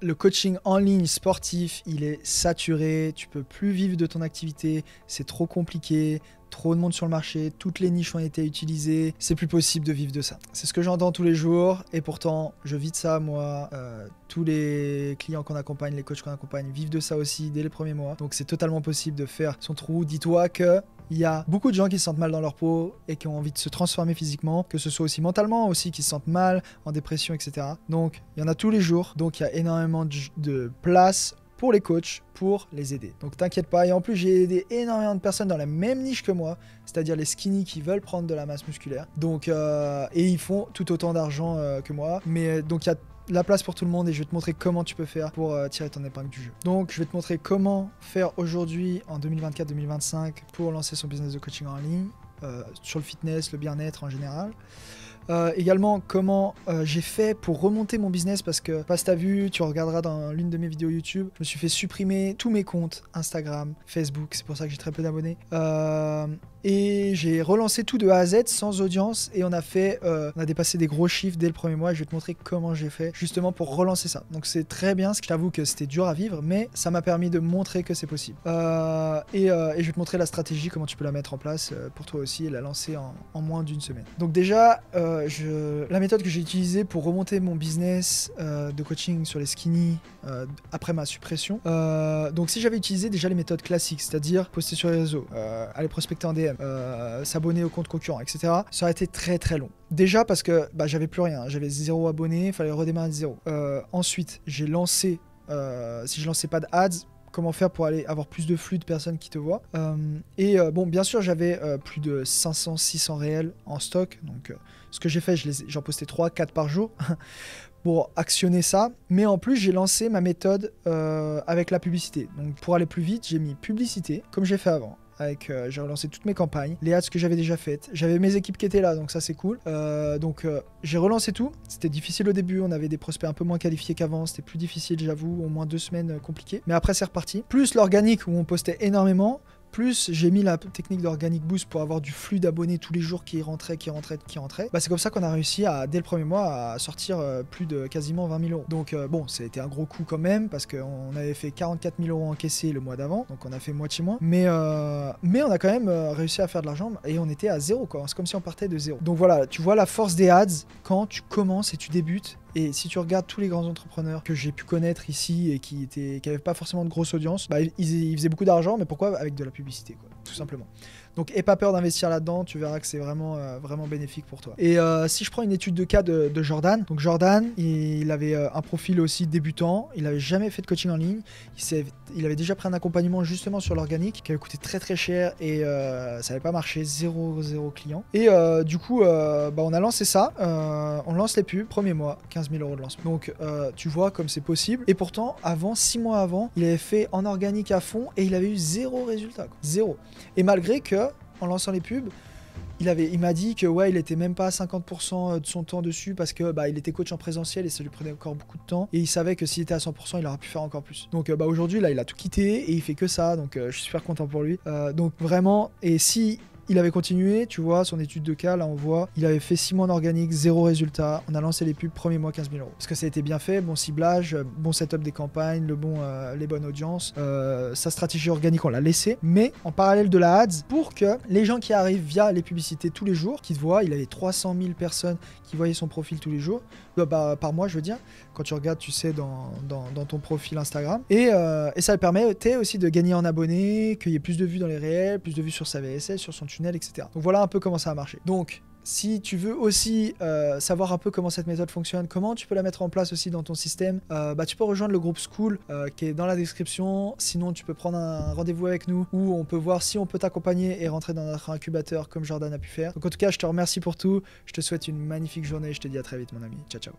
le coaching en ligne sportif, il est saturé, tu peux plus vivre de ton activité, c'est trop compliqué, trop de monde sur le marché, toutes les niches ont été utilisées, c'est plus possible de vivre de ça. C'est ce que j'entends tous les jours et pourtant je vis de ça moi. Tous les clients qu'on accompagne, les coachs qu'on accompagne vivent de ça aussi dès les premiers mois. Donc c'est totalement possible de faire son trou. Dis-toi que il y a beaucoup de gens qui se sentent mal dans leur peau et qui ont envie de se transformer physiquement, que ce soit aussi mentalement aussi, qui se sentent mal, en dépression, etc. Donc il y en a tous les jours, donc il y a énormément de place pour les coachs, pour les aider. Donc t'inquiète pas, et en plus j'ai aidé énormément de personnes dans la même niche que moi, c'est-à-dire les skinny qui veulent prendre de la masse musculaire. Donc, et ils font tout autant d'argent que moi, mais donc il y a la place pour tout le monde et je vais te montrer comment tu peux faire pour tirer ton épingle du jeu. Donc je vais te montrer comment faire aujourd'hui en 2024-2025 pour lancer son business de coaching en ligne, sur le fitness, le bien-être en général. Également comment j'ai fait pour remonter mon business parce que, pas si t'as vu, tu regarderas dans l'une de mes vidéos YouTube, je me suis fait supprimer tous mes comptes Instagram, Facebook, c'est pour ça que j'ai très peu d'abonnés. Et j'ai relancé tout de A à Z sans audience et on a dépassé des gros chiffres dès le premier mois et je vais te montrer comment j'ai fait justement pour relancer ça. Donc c'est très bien, je t'avoue que c'était dur à vivre mais ça m'a permis de montrer que c'est possible. Et je vais te montrer la stratégie, comment tu peux la mettre en place pour toi aussi et la lancer en moins d'une semaine. Donc déjà, la méthode que j'ai utilisée pour remonter mon business de coaching sur les skinny après ma suppression, donc si j'avais utilisé déjà les méthodes classiques, c'est-à-dire poster sur les réseaux, aller prospecter en DM, s'abonner au compte concurrent, etc. Ça aurait été très très long. Déjà parce que j'avais plus rien, j'avais 0 abonnés, il fallait redémarrer de 0. Ensuite, j'ai lancé, si je lançais pas de ads, comment faire pour aller avoir plus de flux de personnes qui te voient. Bon, bien sûr, j'avais plus de 500-600 réels en stock. Donc, ce que j'ai fait, j'en postais 3-4 par jour pour actionner ça. Mais en plus, j'ai lancé ma méthode avec la publicité. Donc, pour aller plus vite, j'ai mis publicité, comme j'ai fait avant. J'ai relancé toutes mes campagnes, les ads que j'avais déjà faites. J'avais mes équipes qui étaient là, donc ça c'est cool. J'ai relancé tout. C'était difficile au début, on avait des prospects un peu moins qualifiés qu'avant. C'était plus difficile, j'avoue, au moins 2 semaines compliquées. Mais après c'est reparti. Plus l'organique où on postait énormément. Plus j'ai mis la technique d'Organic Boost pour avoir du flux d'abonnés tous les jours qui rentrait. C'est comme ça qu'on a réussi dès le premier mois à sortir plus de quasiment 20 000 euros. Donc bon, ça a été un gros coup quand même parce qu'on avait fait 44 000 euros encaissés le mois d'avant, donc on a fait moitié moins. Mais on a quand même réussi à faire de l'argent et on était à zéro quoi. C'est comme si on partait de zéro. Donc voilà, tu vois la force des ads quand tu commences et tu débutes. Et si tu regardes tous les grands entrepreneurs que j'ai pu connaître ici et qui n'avaient pas forcément de grosse audience, ils faisaient beaucoup d'argent, mais pourquoi? Avec de la publicité, quoi, tout simplement. Donc, aie pas peur d'investir là-dedans, tu verras que c'est vraiment, vraiment bénéfique pour toi. Et si je prends une étude de cas de Jordan, donc Jordan, il avait un profil aussi débutant, il n'avait jamais fait de coaching en ligne, il avait déjà pris un accompagnement justement sur l'organique qui avait coûté très très cher et ça n'avait pas marché, zéro client. Et du coup, on a lancé ça, on lance les pubs, premier mois, 15 000 euros de lancement. Donc tu vois comme c'est possible. Et pourtant, 6 mois avant, il avait fait en organique à fond et il avait eu 0 résultat, quoi. 0. Et malgré que, en lançant les pubs, il m'a dit que il était même pas à 50% de son temps dessus parce que il était coach en présentiel et ça lui prenait encore beaucoup de temps et il savait que s'il était à 100% il aurait pu faire encore plus. Donc aujourd'hui là il a tout quitté et il fait que ça, donc je suis super content pour lui. Donc vraiment, et si il avait continué, tu vois, son étude de cas, là on voit, il avait fait 6 mois en organique, 0 résultat, on a lancé les pubs, premier mois 15 000 euros. Parce que ça a été bien fait, bon ciblage, bon setup des campagnes, les bonnes audiences, sa stratégie organique on l'a laissé, mais en parallèle de la ads, pour que les gens qui arrivent via les publicités tous les jours, qui te voient, il avait 300 000 personnes qui voyaient son profil tous les jours, par mois je veux dire, quand tu regardes tu sais dans ton profil Instagram, et ça permettait aussi de gagner en abonnés, qu'il y ait plus de vues dans les réels, plus de vues sur sa VSL, sur son tunnel, etc. Donc voilà un peu comment ça a marché. Donc si tu veux aussi savoir un peu comment cette méthode fonctionne, comment tu peux la mettre en place aussi dans ton système, tu peux rejoindre le groupe School qui est dans la description. Sinon tu peux prendre un rendez-vous avec nous où on peut voir si on peut t'accompagner et rentrer dans notre incubateur comme Jordan a pu faire. Donc en tout cas je te remercie pour tout, je te souhaite une magnifique journée et je te dis à très vite mon ami, ciao ciao.